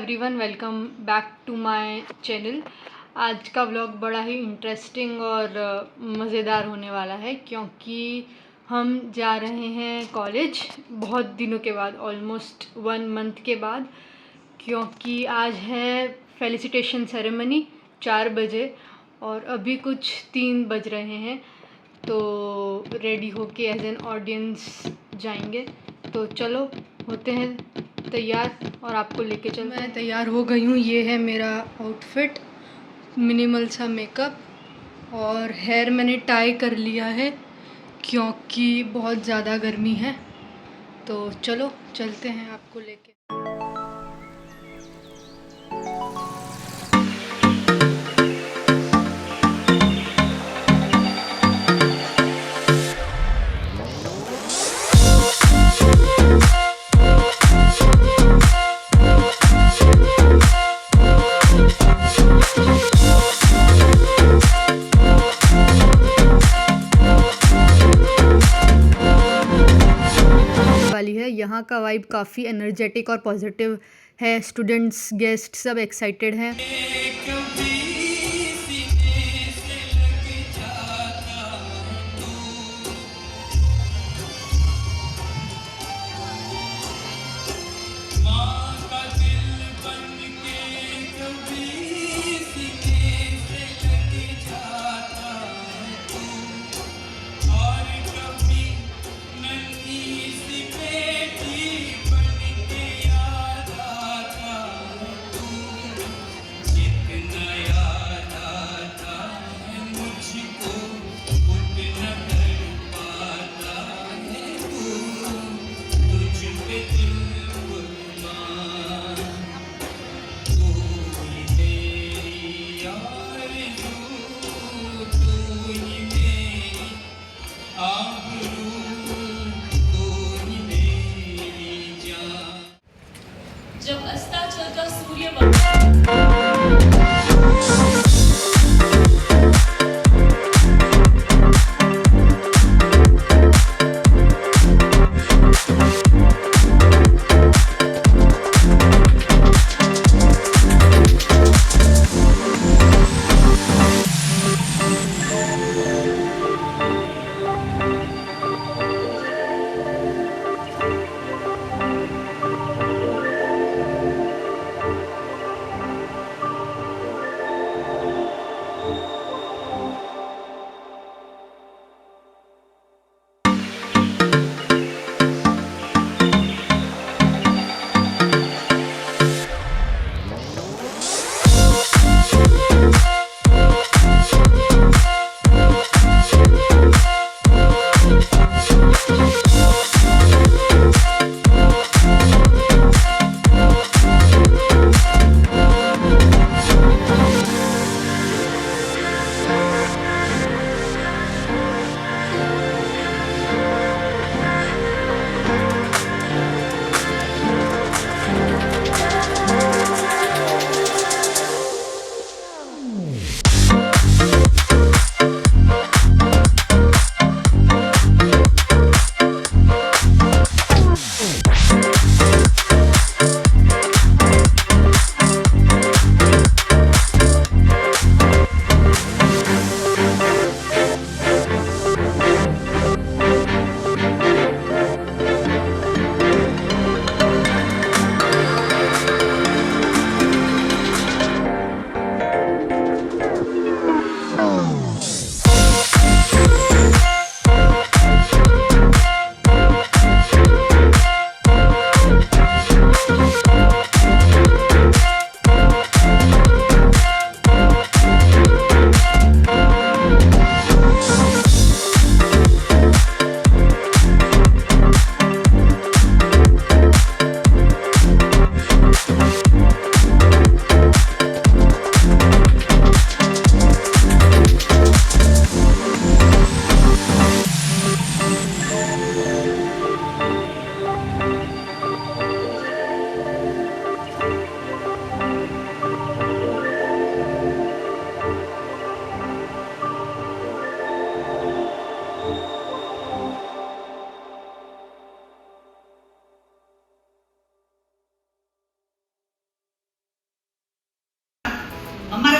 Everyone, welcome back to my channel. आज का vlog बड़ा ही इंटरेस्टिंग और मज़ेदार होने वाला है क्योंकि हम जा रहे हैं कॉलेज बहुत दिनों के बाद, ऑलमोस्ट 1 मंथ के बाद। क्योंकि आज है फेलिसिटेशन सेरेमनी 4 बजे और अभी कुछ 3 बज रहे हैं, तो रेडी होके एज एन ऑडियंस जाएंगे। तो चलो होते हैं तैयार और आपको लेके चल। मैं तैयार हो गई हूँ। ये है मेरा आउटफिट, मिनिमल सा मेकअप और हेयर मैंने टाई कर लिया है क्योंकि बहुत ज़्यादा गर्मी है। तो चलो चलते हैं आपको लेके। वाली है। यहाँ का वाइब काफ़ी एनर्जेटिक और पॉजिटिव है। स्टूडेंट्स, गेस्ट सब एक्साइटेड हैं। जब अस्ताचलता सूर्य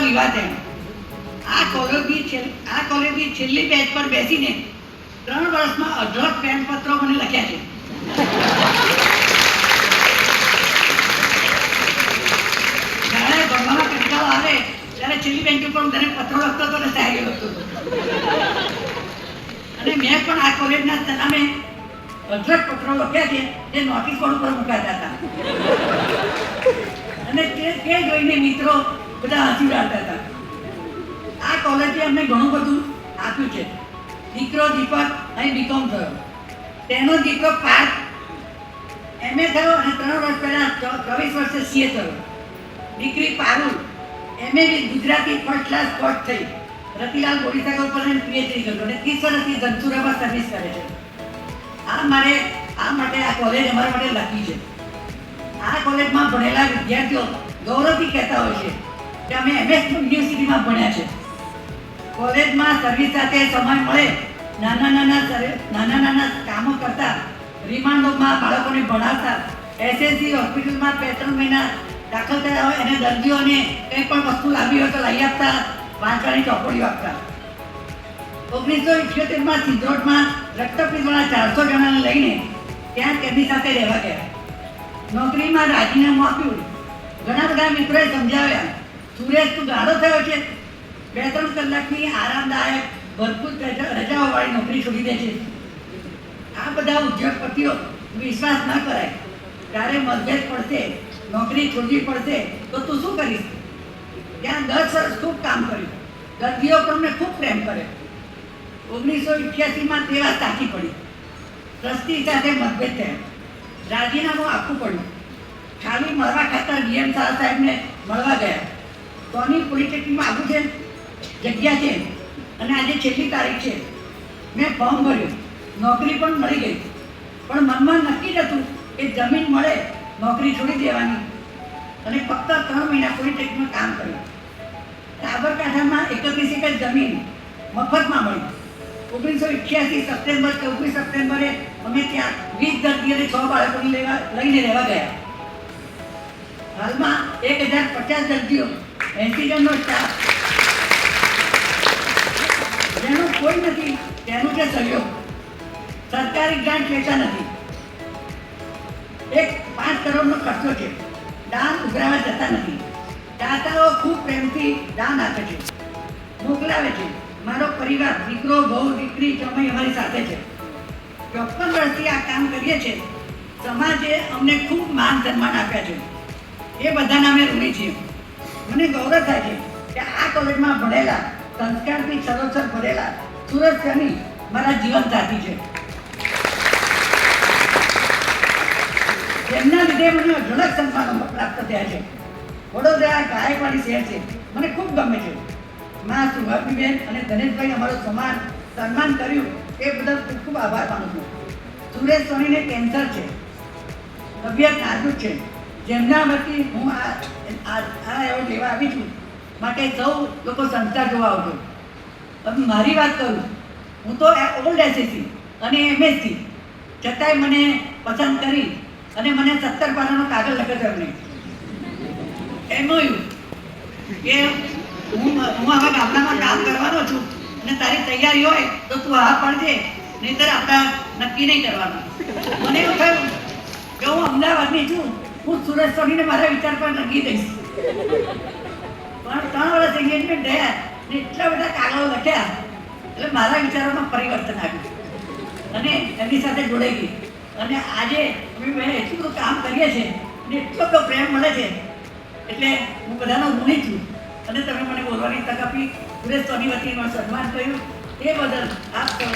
વિવાદ એમ આ કોલેજની છેલ્લી બેચ પર બેસીને 3 વર્ષમાં 18 પ્રેમપત્રો મને લખ્યા છે. જ્યારે ભણવામાં કંટાળો આવે ત્યારે છેલ્લી બેન્ચ ઉપર હું તેને પત્રો લખતો હતો અને શાયરી લખતો હતો. અને મેં પણ આ કોલેજના નામે 18 પત્રો લખ્યા છે જે નોટિસ બોર્ડ ઉપર મુકાતા હતા. અને તે જોઈને મિત્રો બધા હસી ઉડાડતા હતા. આ કોલેજે અમને ઘણું બધું આપ્યું છે. દીકરો દીપક અહીં બીકોમ થયો, તેનો દીકરો પાર્થ MA થયો અને 3 વર્ષ પહેલા 24 વર્ષે CA થયો. દીકરી Parul MA Gujarati first class spot થઈ. રતિલાલ બોરીસાગર ઉપર PhD કર્યું અને 30 વર્ષથી ધનસુરામાં સર્વિસ કરે છે. આ માટે આ કોલેજ અમારા માટે લખી છે. આ કોલેજમાં ભણેલા વિદ્યાર્થીઓ ગૌરવથી કહેતા હોય છે કે અમે MS યુનિવર્સિટીમાં ભણ્યા છે. કોલેજમાં સર્વિસ સાથે સમય મળે નાના કામો કરતા, રિમાન્ડ હોમમાં બાળકોને ભણાવતા, SSC હોસ્પિટલમાં 2-3 મહિના દાખલ થયા હોય અને દર્દીઓને કંઈ પણ વસ્તુ લાવી હોય તો લઈ આપતા, વાંચવાની ચોપડીઓ આપતા. 1978માં સિંધરોડમાં રક્તપિત્તવાળા 400 જણાને લઈને ત્યાં તેમની સાથે રહેવા ગયા. નોકરીમાં રાજીનામું આપ્યું. ઘણા બધા મિત્રોએ સમજાવ્યા, સુરેશ તું ગાળો થયો છે, 2-3 કલાકની આરામદાયક ભરપૂર રજાઓવાળી નોકરી છોડી દે છે. આ બધા ઉદ્યોગપતિઓ વિશ્વાસ ન કરાય. ત્યારે મતભેદ પડશે, નોકરી છોડવી પડશે તો તું શું કરીશ? ત્યાં 10 વર્ષ ખૂબ કામ કર્યું. દર્દીઓ પણ અમને ખૂબ પ્રેમ કરે. 1988માં તે વાત સાચી પડી. ટ્રસ્ટી સાથે મતભેદ થયા. રાજીનામું આપવું પડ્યું. ખાલી મળવા ખાતર DM શાહ સાહેબને મળવા ગયા. સોની પોલિટેકનિકમાં આવ્યું છે, જગ્યા છે અને આજે છેલ્લી તારીખ છે. મેં ફોર્મ ભર્યું, નોકરી પણ મળી ગઈ. પણ મનમાં નક્કી જ હતું કે જમીન મળે નોકરી છોડી દેવાની અને ફક્ત 3 મહિના પોલિટેકનિકમાં કામ કર્યું. સાબરકાંઠામાં 31 એકર જમીન મફતમાં મળી. 1988 24 સપ્ટેમ્બરે અમે ત્યાં 20 દર્દી અને 6 બાળકોને લઈને રહેવા ગયા. હાલમાં 1050 દર્દીઓ, 80 જણનો સ્ટાફ. જેનું કોઈ નથી તેનું જે સહયોગ. સરકારી ગ્રાન્ટ લેતા નથી. 5 કરોડનો ખર્ચો છે. દાન ઉઘરાવા જતા નથી. દાતાઓ ખૂબ પ્રેમથી દાન આપે છે, મોકલાવે છે. મારો પરિવાર, દીકરો, બહુ, દીકરી, જમાઈ અમારી સાથે છે. 54 વર્ષથી આ કામ કરીએ છીએ. સમાજે અમને ખૂબ માન સન્માન આપ્યા છે. એ બધાના અમે ઋણી છીએ. મને ગૌરવ થાય છે કે આ કોલેજમાં ભણેલા, સંસ્કારથી સરોસર ભરેલા સુરજ સની મારા જીવન સાથી છે. તેમના લીધે મને અઢળક સન્માનો પ્રાપ્ત થયા છે. વડોદરા ગાયકવાડી શહેર છે, મને ખૂબ ગમે છે. માં સુભાષીબેન અને ધનેશભાઈ અમારું સન્માન કર્યું એ બદલ ખૂબ ખૂબ આભાર માનું છું. સુરેશ સોનીને કેન્સર છે, તબિયત નાજુક છે. જેમના વતી હું આ એવોર્ડ લેવા આવી છું. માટે સૌ લોકો સંસ્થા જોવા આવજો. હવે મારી વાત કરું, હું તો ઓલ્ડ SSC અને MSc છતાંય મને પસંદ કરી અને મને 17 પાનાનો કાગળ લખ્યો એમને MOU કે હું આવા ગામડામાં કામ કરવાનો છું અને તારી તૈયારી હોય તો તું હા પાડજે, નહીંતર આપણા નક્કી નહીં કરવાનું. મને એવું થયું કે હું અમદાવાદની છું, હું સુરત સોનીને મારા વિચાર પર લખી દઈશ. પણ 3 વર્ષ એન્ગેજમેન્ટ રહ્યા ને એટલા બધા કાગળો લખ્યા એટલે મારા વિચારોમાં પરિવર્તન આવ્યું અને એમની સાથે જોડાઈ ગઈ. અને આજે મેં એટલું બધું કામ કરીએ છીએ અને એટલો બધો પ્રેમ મળે છે એટલે હું બધાનો ઋણી છું. અને તમે મને બોલવાની તક આપી, સુરેશ સોની વતી મારું સન્માન કર્યું એ બદલ આપ સૌ